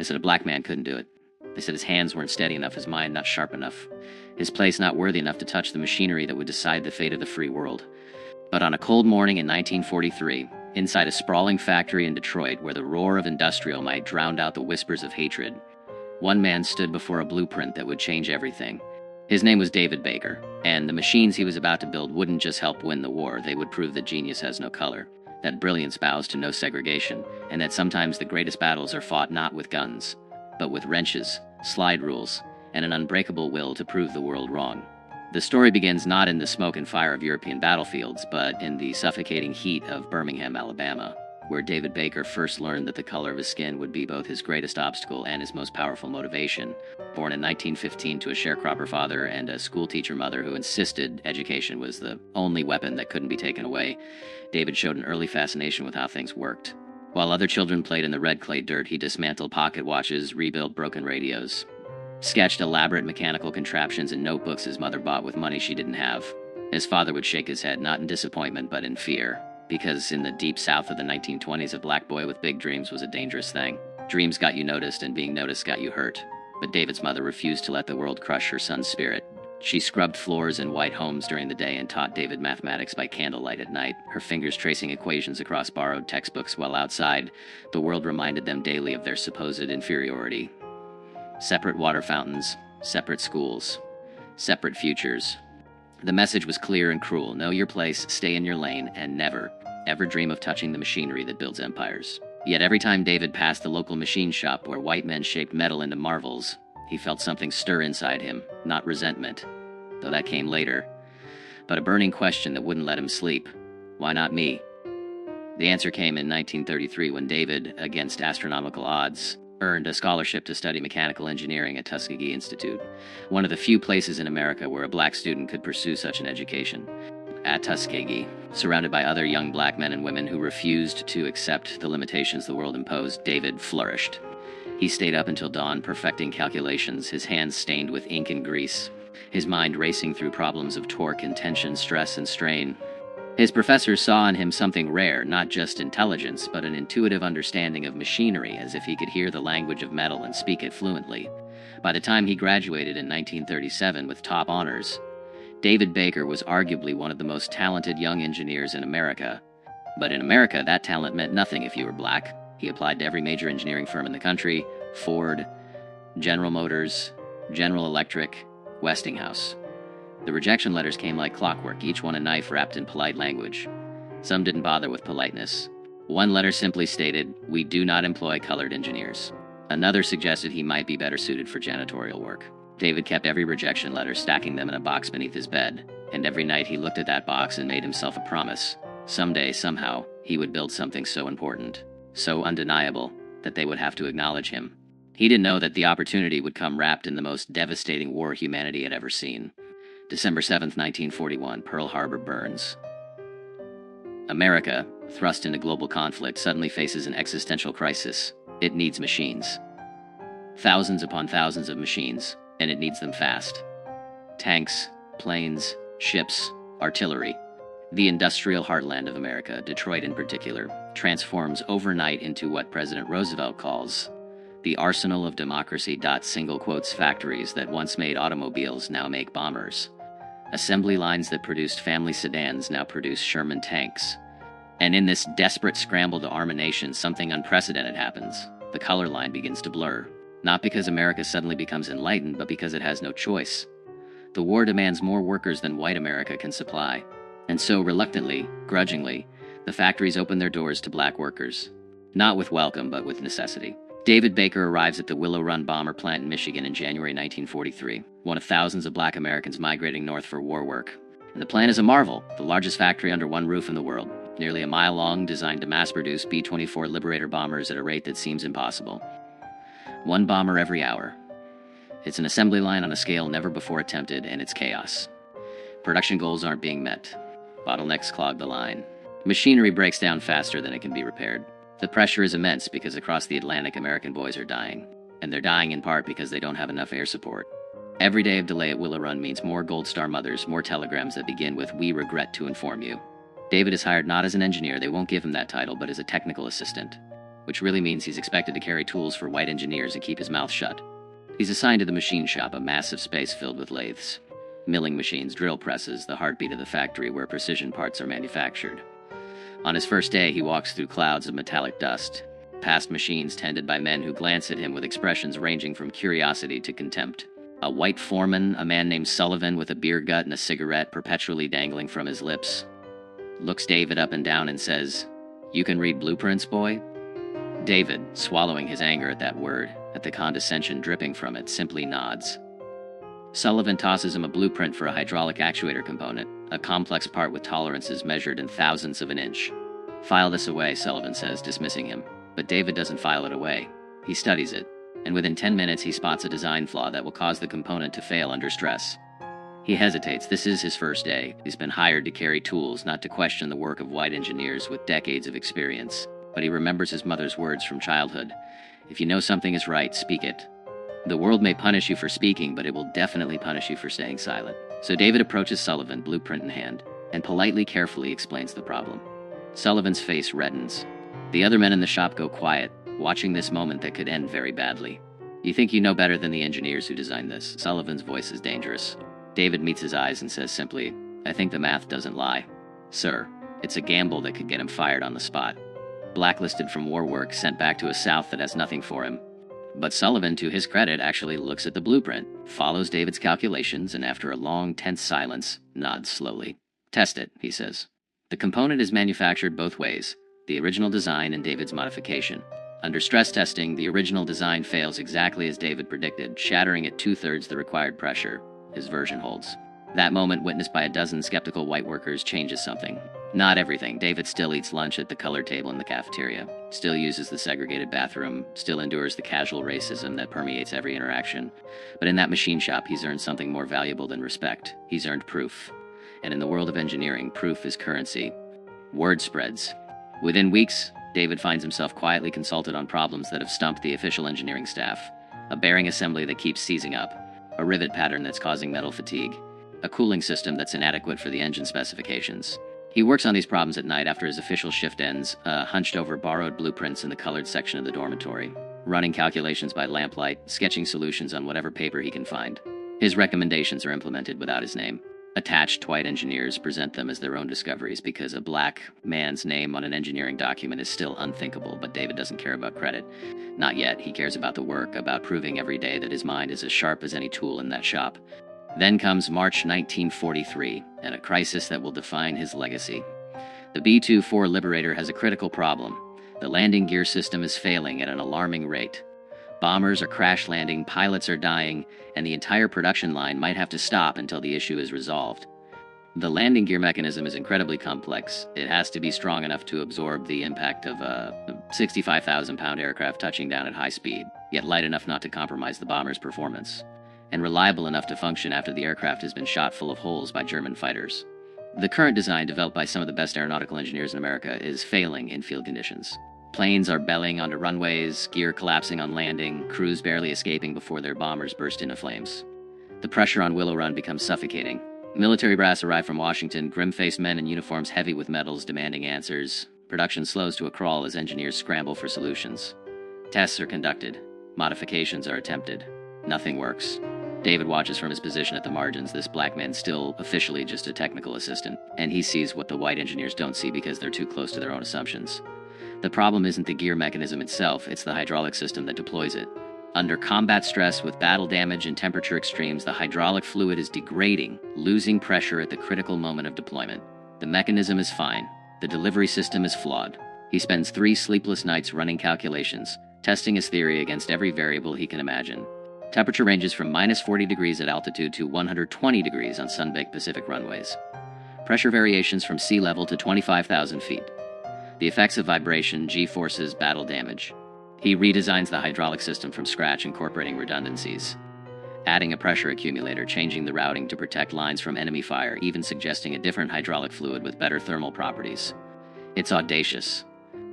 They said a black man couldn't do it. They said his hands weren't steady enough, his mind not sharp enough, his place not worthy enough to touch the machinery that would decide the fate of the free world. But on a cold morning in 1943, inside a sprawling factory in Detroit where the roar of industrial might drown out the whispers of hatred, one man stood before a blueprint that would change everything. His name was David Baker, and the machines he was about to build wouldn't just help win the war, they would prove that genius has no color, that brilliance bows to no segregation, and that sometimes the greatest battles are fought not with guns, but with wrenches, slide rules, and an unbreakable will to prove the world wrong. The story begins not in the smoke and fire of European battlefields, but in the suffocating heat of Birmingham, Alabama, where David Baker first learned that the color of his skin would be both his greatest obstacle and his most powerful motivation. Born in 1915 to a sharecropper father and a schoolteacher mother who insisted education was the only weapon that couldn't be taken away, David showed an early fascination with how things worked. While other children played in the red clay dirt, he dismantled pocket watches, rebuilt broken radios, sketched elaborate mechanical contraptions in notebooks his mother bought with money she didn't have. His father would shake his head, not in disappointment, but in fear, because in the deep south of the 1920s, a black boy with big dreams was a dangerous thing. Dreams got you noticed, and being noticed got you hurt. But David's mother refused to let the world crush her son's spirit. She scrubbed floors in white homes during the day and taught David mathematics by candlelight at night, her fingers tracing equations across borrowed textbooks while outside, the world reminded them daily of their supposed inferiority. Separate water fountains, separate schools, separate futures. The message was clear and cruel. Know your place, stay in your lane, and never, ever dream of touching the machinery that builds empires. Yet every time David passed the local machine shop where white men shaped metal into marvels, he felt something stir inside him, not resentment, though that came later, but a burning question that wouldn't let him sleep. Why not me? The answer came in 1933 when David, against astronomical odds, earned a scholarship to study mechanical engineering at Tuskegee Institute, one of the few places in America where a black student could pursue such an education. At Tuskegee, surrounded by other young black men and women who refused to accept the limitations the world imposed, David flourished. He stayed up until dawn, perfecting calculations, his hands stained with ink and grease, his mind racing through problems of torque and tension, stress and strain. His professors saw in him something rare, not just intelligence, but an intuitive understanding of machinery, as if he could hear the language of metal and speak it fluently. By the time he graduated in 1937 with top honors, David Baker was arguably one of the most talented young engineers in America. But in America, that talent meant nothing if you were black. He applied to every major engineering firm in the country: Ford, General Motors, General Electric, Westinghouse. The rejection letters came like clockwork, each one a knife wrapped in polite language. Some didn't bother with politeness. One letter simply stated, "We do not employ colored engineers." Another suggested he might be better suited for janitorial work. David kept every rejection letter, stacking them in a box beneath his bed, and every night he looked at that box and made himself a promise. Someday, somehow, he would build something so important, so undeniable, that they would have to acknowledge him. He didn't know that the opportunity would come wrapped in the most devastating war humanity had ever seen. December 7th, 1941, Pearl Harbor burns. America, thrust into global conflict, suddenly faces an existential crisis. It needs machines. Thousands upon thousands of machines, and it needs them fast. Tanks, planes, ships, artillery. The industrial heartland of America, Detroit in particular, transforms overnight into what President Roosevelt calls the arsenal of democracy. Single quotes factories that once made automobiles now make bombers. Assembly lines that produced family sedans now produce Sherman tanks. And in this desperate scramble to arm a nation, something unprecedented happens. The color line begins to blur. Not because America suddenly becomes enlightened, but because it has no choice. The war demands more workers than white America can supply. And so, reluctantly, grudgingly, the factories open their doors to black workers. Not with welcome, but with necessity. David Baker arrives at the Willow Run bomber plant in Michigan in January 1943, one of thousands of black Americans migrating north for war work. And the plant is a marvel, the largest factory under one roof in the world, nearly a mile long, designed to mass-produce B-24 Liberator bombers at a rate that seems impossible. One bomber every hour. It's an assembly line on a scale never before attempted, and it's chaos. Production goals aren't being met. Bottlenecks clog the line. Machinery breaks down faster than it can be repaired. The pressure is immense because across the Atlantic, American boys are dying. And they're dying in part because they don't have enough air support. Every day of delay at Willow Run means more Gold Star mothers, more telegrams that begin with, "We regret to inform you." David is hired not as an engineer, they won't give him that title, but as a technical assistant. which really means he's expected to carry tools for white engineers and keep his mouth shut. He's assigned to the machine shop, a massive space filled with lathes, milling machines, drill presses, the heartbeat of the factory where precision parts are manufactured. On his first day, he walks through clouds of metallic dust, past machines tended by men who glance at him with expressions ranging from curiosity to contempt. A white foreman, a man named Sullivan with a beer gut and a cigarette perpetually dangling from his lips, looks David up and down and says, "You can read blueprints, boy?" David, swallowing his anger at that word, at the condescension dripping from it, simply nods. Sullivan tosses him a blueprint for a hydraulic actuator component, a complex part with tolerances measured in thousandths of an inch. "File this away," Sullivan says, dismissing him. But David doesn't file it away. He studies it, and within 10 minutes he spots a design flaw that will cause the component to fail under stress. He hesitates. This is his first day. He's been hired to carry tools, not to question the work of white engineers with decades of experience. But he remembers his mother's words from childhood. If you know something is right, speak it. The world may punish you for speaking, but it will definitely punish you for staying silent. So David approaches Sullivan, blueprint in hand, and politely, carefully explains the problem. Sullivan's face reddens. The other men in the shop go quiet, watching this moment that could end very badly. "You think you know better than the engineers who designed this." Sullivan's voice is dangerous. David meets his eyes and says simply, "I think the math doesn't lie. Sir, it's a gamble that could get him fired on the spot. Blacklisted from war work, sent back to a South that has nothing for him." But Sullivan, to his credit, actually looks at the blueprint, follows David's calculations, and after a long, tense silence, nods slowly. "Test it," he says. The component is manufactured both ways, the original design and David's modification. Under stress testing, the original design fails exactly as David predicted, shattering at 2/3 the required pressure. His version holds. That moment, witnessed by a dozen skeptical white workers, changes something. Not everything. David still eats lunch at the colored table in the cafeteria, still uses the segregated bathroom, still endures the casual racism that permeates every interaction. But in that machine shop, he's earned something more valuable than respect. He's earned proof. And in the world of engineering, proof is currency. Word spreads. Within weeks, David finds himself quietly consulted on problems that have stumped the official engineering staff. A bearing assembly that keeps seizing up, a rivet pattern that's causing metal fatigue, a cooling system that's inadequate for the engine specifications. He works on these problems at night after his official shift ends, hunched over borrowed blueprints in the colored section of the dormitory, running calculations by lamplight, sketching solutions on whatever paper he can find. His recommendations are implemented without his name. Attached white engineers present them as their own discoveries because a black man's name on an engineering document is still unthinkable, but David doesn't care about credit. Not yet. He cares about the work, about proving every day that his mind is as sharp as any tool in that shop. Then comes March 1943, and a crisis that will define his legacy. The B-24 Liberator has a critical problem. The landing gear system is failing at an alarming rate. Bombers are crash landing, pilots are dying, and the entire production line might have to stop until the issue is resolved. The landing gear mechanism is incredibly complex. It has to be strong enough to absorb the impact of a 65,000-pound aircraft touching down at high speed, yet light enough not to compromise the bomber's performance, and reliable enough to function after the aircraft has been shot full of holes by German fighters. The current design, developed by some of the best aeronautical engineers in America, is failing in field conditions. Planes are bellying onto runways, gear collapsing on landing, crews barely escaping before their bombers burst into flames. The pressure on Willow Run becomes suffocating. Military brass arrive from Washington, grim-faced men in uniforms heavy with medals demanding answers. Production slows to a crawl as engineers scramble for solutions. Tests are conducted. Modifications are attempted. Nothing works. David watches from his position at the margins, this black man still officially just a technical assistant, and he sees what the white engineers don't see because they're too close to their own assumptions. The problem isn't the gear mechanism itself, it's the hydraulic system that deploys it. Under combat stress with battle damage and temperature extremes, the hydraulic fluid is degrading, losing pressure at the critical moment of deployment. The mechanism is fine. The delivery system is flawed. He spends 3 sleepless nights running calculations, testing his theory against every variable he can imagine. Temperature ranges from -40 degrees at altitude to 120 degrees on sun-baked Pacific runways. Pressure variations from sea level to 25,000 feet. The effects of vibration, G-forces, battle damage. He redesigns the hydraulic system from scratch, incorporating redundancies, adding a pressure accumulator, changing the routing to protect lines from enemy fire, even suggesting a different hydraulic fluid with better thermal properties. It's audacious.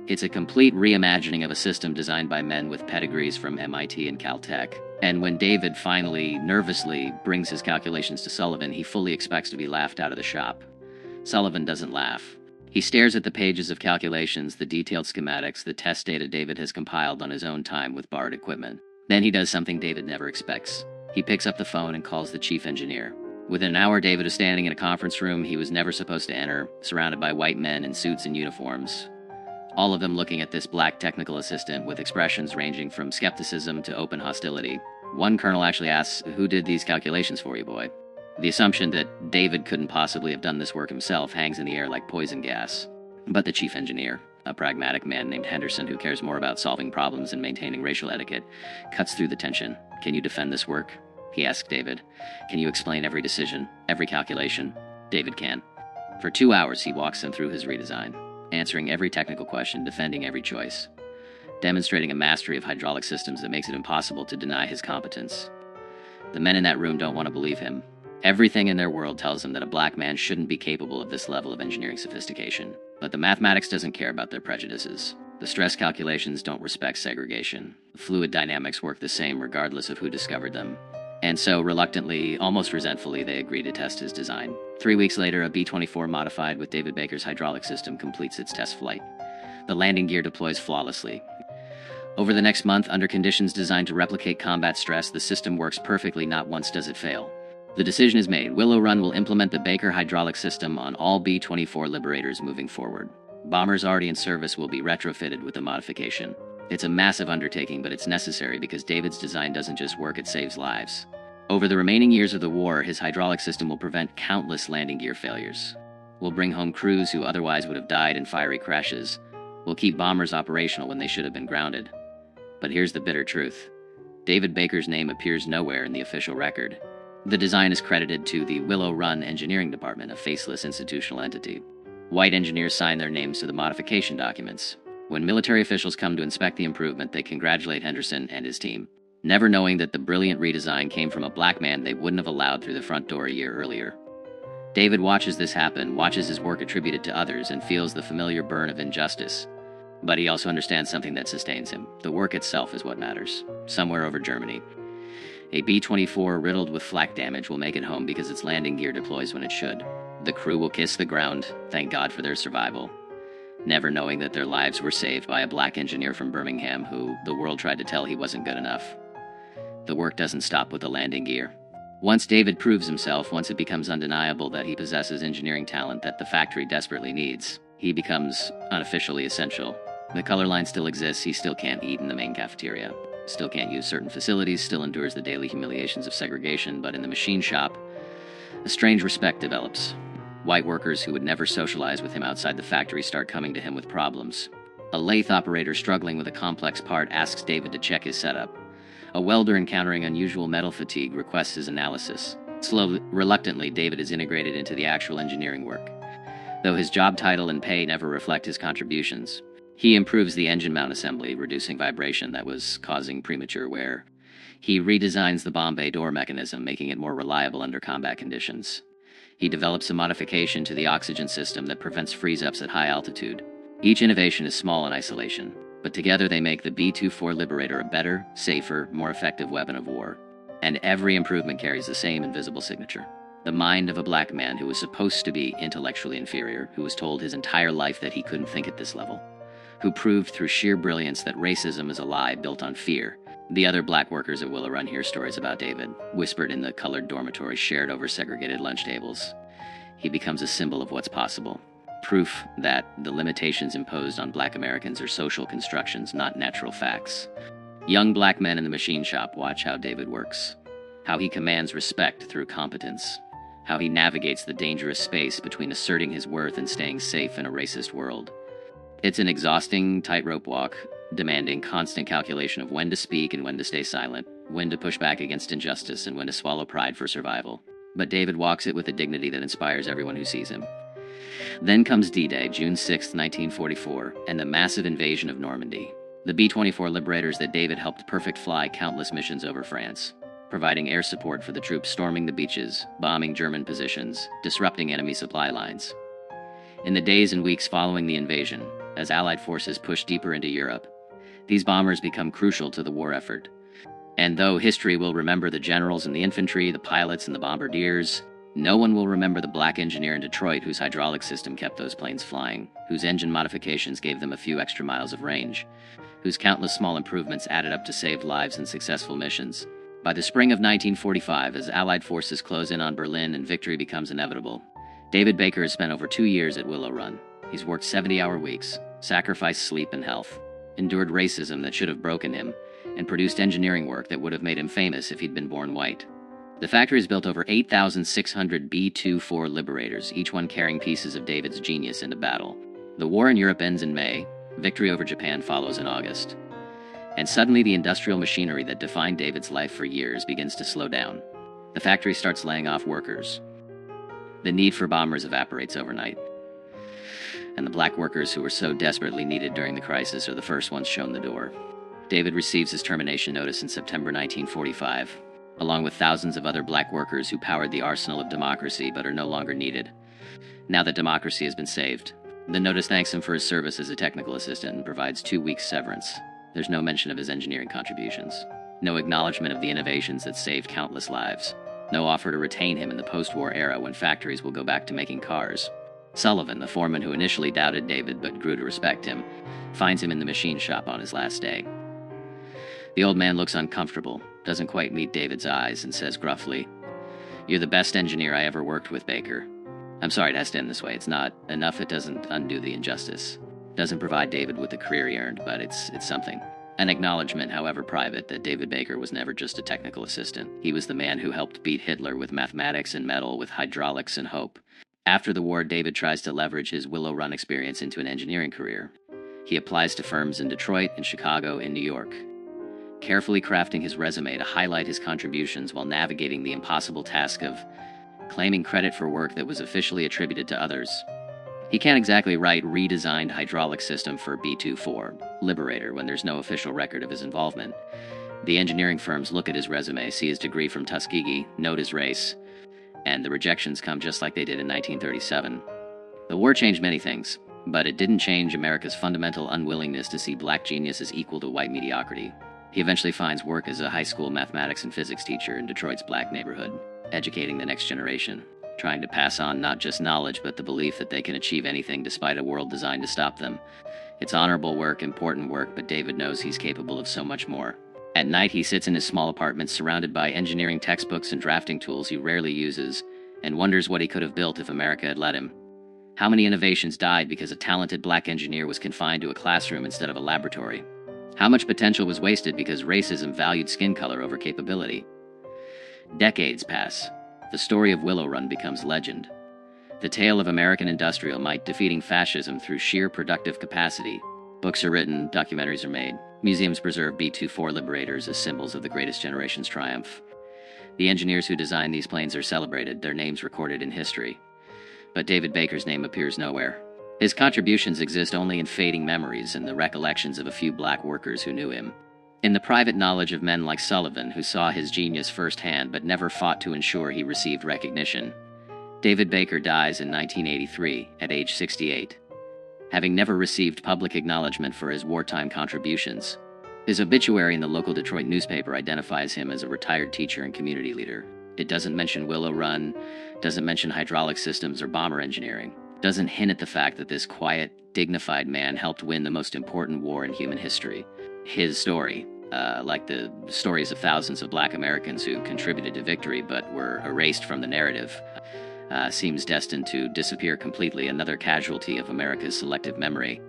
It's a complete reimagining of a system designed by men with pedigrees from MIT and Caltech. And when David finally, nervously, brings his calculations to Sullivan, he fully expects to be laughed out of the shop. Sullivan doesn't laugh. He stares at the pages of calculations, the detailed schematics, the test data David has compiled on his own time with borrowed equipment. Then he does something David never expects. He picks up the phone and calls the chief engineer. Within an hour, David is standing in a conference room he was never supposed to enter, surrounded by white men in suits and uniforms, all of them looking at this black technical assistant with expressions ranging from skepticism to open hostility. One colonel actually asks, "Who did these calculations for you, boy?" The assumption that David couldn't possibly have done this work himself hangs in the air like poison gas. But the chief engineer, a pragmatic man named Henderson who cares more about solving problems and maintaining racial etiquette, cuts through the tension. "Can you defend this work?" he asks David. "Can you explain every decision, every calculation?" David can. For 2 hours, he walks them through his redesign, answering every technical question, defending every choice, demonstrating a mastery of hydraulic systems that makes it impossible to deny his competence. The men in that room don't want to believe him. Everything in their world tells them that a black man shouldn't be capable of this level of engineering sophistication. But the mathematics doesn't care about their prejudices. The stress calculations don't respect segregation. The fluid dynamics work the same regardless of who discovered them. And so, reluctantly, almost resentfully, they agree to test his design. 3 weeks later, a B-24 modified with David Baker's hydraulic system completes its test flight. The landing gear deploys flawlessly. Over the next month, under conditions designed to replicate combat stress, the system works perfectly. Not once does it fail. The decision is made. Willow Run will implement the Baker hydraulic system on all B-24 Liberators moving forward. Bombers already in service will be retrofitted with the modification. It's a massive undertaking, but it's necessary because David's design doesn't just work, it saves lives. Over the remaining years of the war, his hydraulic system will prevent countless landing gear failures. Will bring home crews who otherwise would have died in fiery crashes. Will keep bombers operational when they should have been grounded. But here's the bitter truth. David Baker's name appears nowhere in the official record. The design is credited to the Willow Run Engineering Department, a faceless institutional entity. White engineers sign their names to the modification documents. When military officials come to inspect the improvement, they congratulate Henderson and his team, never knowing that the brilliant redesign came from a black man they wouldn't have allowed through the front door a year earlier. David watches this happen, watches his work attributed to others, and feels the familiar burn of injustice. But he also understands something that sustains him. The work itself is what matters. Somewhere over Germany, a B-24 riddled with flak damage will make it home because its landing gear deploys when it should. The crew will kiss the ground, thank God for their survival, never knowing that their lives were saved by a black engineer from Birmingham who the world tried to tell he wasn't good enough. The work doesn't stop with the landing gear. Once David proves himself, once it becomes undeniable that he possesses engineering talent that the factory desperately needs, he becomes unofficially essential. The color line still exists, he still can't eat in the main cafeteria, still can't use certain facilities, still endures the daily humiliations of segregation, but in the machine shop, a strange respect develops. White workers who would never socialize with him outside the factory start coming to him with problems. A lathe operator struggling with a complex part asks David to check his setup. A welder encountering unusual metal fatigue requests his analysis. Slowly, reluctantly, David is integrated into the actual engineering work. Though his job title and pay never reflect his contributions, he improves the engine mount assembly, reducing vibration that was causing premature wear. He redesigns the bomb bay door mechanism, making it more reliable under combat conditions. He develops a modification to the oxygen system that prevents freeze-ups at high altitude. Each innovation is small in isolation, but together they make the B-24 Liberator a better, safer, more effective weapon of war. And every improvement carries the same invisible signature. The mind of a black man who was supposed to be intellectually inferior, who was told his entire life that he couldn't think at this level, who proved through sheer brilliance that racism is a lie built on fear. The other black workers at Willow Run hear stories about David, whispered in the colored dormitories shared over segregated lunch tables. He becomes a symbol of what's possible. Proof that the limitations imposed on black Americans are social constructions, not natural facts. Young black men in the machine shop watch how David works, how he commands respect through competence, how he navigates the dangerous space between asserting his worth and staying safe in a racist world. It's an exhausting tightrope walk, demanding constant calculation of when to speak and when to stay silent, when to push back against injustice and when to swallow pride for survival. But David walks it with a dignity that inspires everyone who sees him. Then comes D-Day, June 6, 1944, and the massive invasion of Normandy. The B-24 Liberators that David helped perfect fly countless missions over France, providing air support for the troops storming the beaches, bombing German positions, disrupting enemy supply lines. In the days and weeks following the invasion, as Allied forces push deeper into Europe, these bombers become crucial to the war effort. And though history will remember the generals and the infantry, the pilots and the bombardiers, No one will remember the black engineer in Detroit whose hydraulic system kept those planes flying, whose engine modifications gave them a few extra miles of range, whose countless small improvements added up to saved lives and successful missions. By the spring of 1945, as Allied forces close in on Berlin and victory becomes inevitable, David Baker has spent over 2 years at Willow Run. He's worked 70-hour weeks, sacrificed sleep and health, endured racism that should have broken him, and produced engineering work that would have made him famous if he'd been born white. The factory has built over 8,600 B-24 Liberators, each one carrying pieces of David's genius into battle. The war in Europe ends in May, victory over Japan follows in August. And suddenly the industrial machinery that defined David's life for years begins to slow down. The factory starts laying off workers. The need for bombers evaporates overnight. And the black workers who were so desperately needed during the crisis are the first ones shown the door. David receives his termination notice in September 1945, along with thousands of other black workers who powered the arsenal of democracy but are no longer needed. Now that democracy has been saved, the notice thanks him for his service as a technical assistant and provides 2 weeks severance. There's no mention of his engineering contributions, no acknowledgement of the innovations that saved countless lives, no offer to retain him in the post-war era when factories will go back to making cars. Sullivan, the foreman who initially doubted David but grew to respect him, finds him in the machine shop on his last day. The old man looks uncomfortable, doesn't quite meet David's eyes, and says gruffly, "You're the best engineer I ever worked with, Baker." I'm sorry it has to end this way. It's not enough. It doesn't undo the injustice. Doesn't provide David with the career he earned, but it's something. An acknowledgement, however private, that David Baker was never just a technical assistant. He was the man who helped beat Hitler with mathematics and metal, with hydraulics and hope. After the war, David tries to leverage his Willow Run experience into an engineering career. He applies to firms in Detroit, in Chicago, in New York, carefully crafting his resume to highlight his contributions while navigating the impossible task of claiming credit for work that was officially attributed to others. He can't exactly write redesigned hydraulic system for B-24 Liberator when there's no official record of his involvement. The engineering firms look at his resume, see his degree from Tuskegee, note his race, and the rejections come just like they did in 1937. The war changed many things, but it didn't change America's fundamental unwillingness to see black genius as equal to white mediocrity. He eventually finds work as a high school mathematics and physics teacher in Detroit's black neighborhood, educating the next generation, trying to pass on not just knowledge but the belief that they can achieve anything despite a world designed to stop them. It's honorable work, important work, but David knows he's capable of so much more. At night, he sits in his small apartment surrounded by engineering textbooks and drafting tools he rarely uses, and wonders what he could have built if America had let him. How many innovations died because a talented black engineer was confined to a classroom instead of a laboratory? How much potential was wasted because racism valued skin color over capability? Decades pass. The story of Willow Run becomes legend. The tale of American industrial might defeating fascism through sheer productive capacity. Books are written, documentaries are made. Museums preserve B-24 Liberators as symbols of the greatest generation's triumph. The engineers who designed these planes are celebrated, their names recorded in history. But David Baker's name appears nowhere. His contributions exist only in fading memories and the recollections of a few black workers who knew him. In the private knowledge of men like Sullivan, who saw his genius firsthand but never fought to ensure he received recognition. David Baker dies in 1983 at age 68, having never received public acknowledgement for his wartime contributions. His obituary in the local Detroit newspaper identifies him as a retired teacher and community leader. It doesn't mention Willow Run, doesn't mention hydraulic systems or bomber engineering, doesn't hint at the fact that this quiet, dignified man helped win the most important war in human history. His story, like the stories of thousands of black Americans who contributed to victory but were erased from the narrative, seems destined to disappear completely, another casualty of America's selective memory.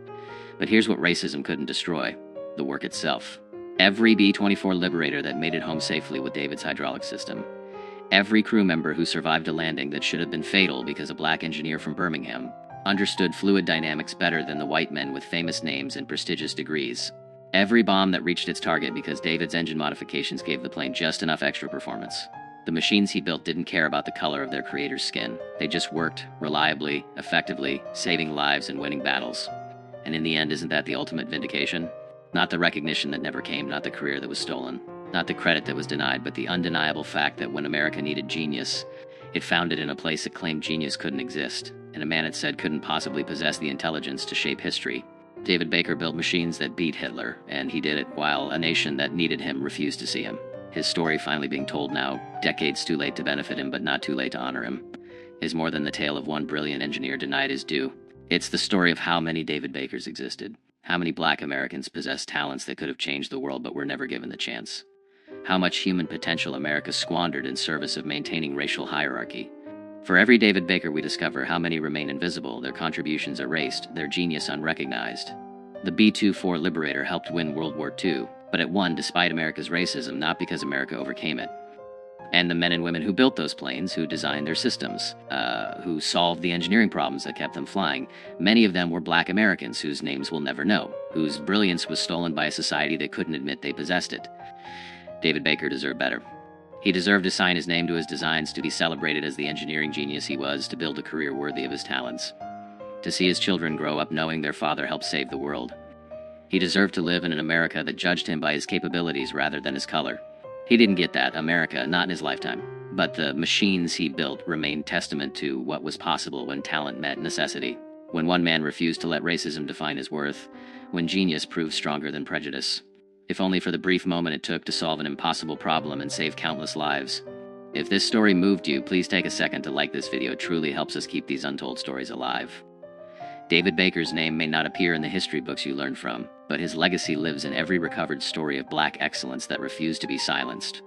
But here's what racism couldn't destroy: the work itself. Every B-24 Liberator that made it home safely with David's hydraulic system. Every crew member who survived a landing that should have been fatal because a black engineer from Birmingham understood fluid dynamics better than the white men with famous names and prestigious degrees. Every bomb that reached its target because David's engine modifications gave the plane just enough extra performance. The machines he built didn't care about the color of their creator's skin. They just worked reliably, effectively, saving lives and winning battles. And in the end, isn't that the ultimate vindication? Not the recognition that never came, not the career that was stolen, not the credit that was denied, but the undeniable fact that when America needed genius, it found it in a place it claimed genius couldn't exist, and a man it said couldn't possibly possess the intelligence to shape history. David Baker built machines that beat Hitler, and he did it while a nation that needed him refused to see him. His story finally being told now, decades too late to benefit him but not too late to honor him, is more than the tale of one brilliant engineer denied his due. It's the story of how many David Bakers existed, how many black Americans possessed talents that could have changed the world but were never given the chance, how much human potential America squandered in service of maintaining racial hierarchy. For every David Baker we discover, how many remain invisible, their contributions erased, their genius unrecognized. The B-24 Liberator helped win World War II, but it won despite America's racism, not because America overcame it. And the men and women who built those planes, who designed their systems, who solved the engineering problems that kept them flying, many of them were black Americans whose names we'll never know, whose brilliance was stolen by a society that couldn't admit they possessed it. David Baker deserved better. He deserved to sign his name to his designs, to be celebrated as the engineering genius he was, to build a career worthy of his talents, to see his children grow up knowing their father helped save the world. He deserved to live in an America that judged him by his capabilities rather than his color. He didn't get that America, not in his lifetime, but the machines he built remained testament to what was possible when talent met necessity, when one man refused to let racism define his worth, when genius proved stronger than prejudice. If only for the brief moment it took to solve an impossible problem and save countless lives. If this story moved you, please take a second to like this video. It truly helps us keep these untold stories alive. David Baker's name may not appear in the history books you learn from, but his legacy lives in every recovered story of black excellence that refused to be silenced.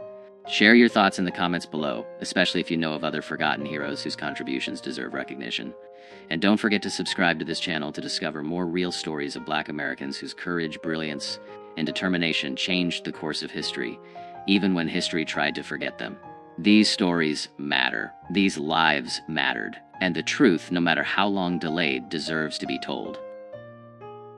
Share your thoughts in the comments below, especially if you know of other forgotten heroes whose contributions deserve recognition. And don't forget to subscribe to this channel to discover more real stories of black Americans whose courage, brilliance, and determination changed the course of history, even when history tried to forget them. These stories matter. These lives mattered. And the truth, no matter how long delayed, deserves to be told.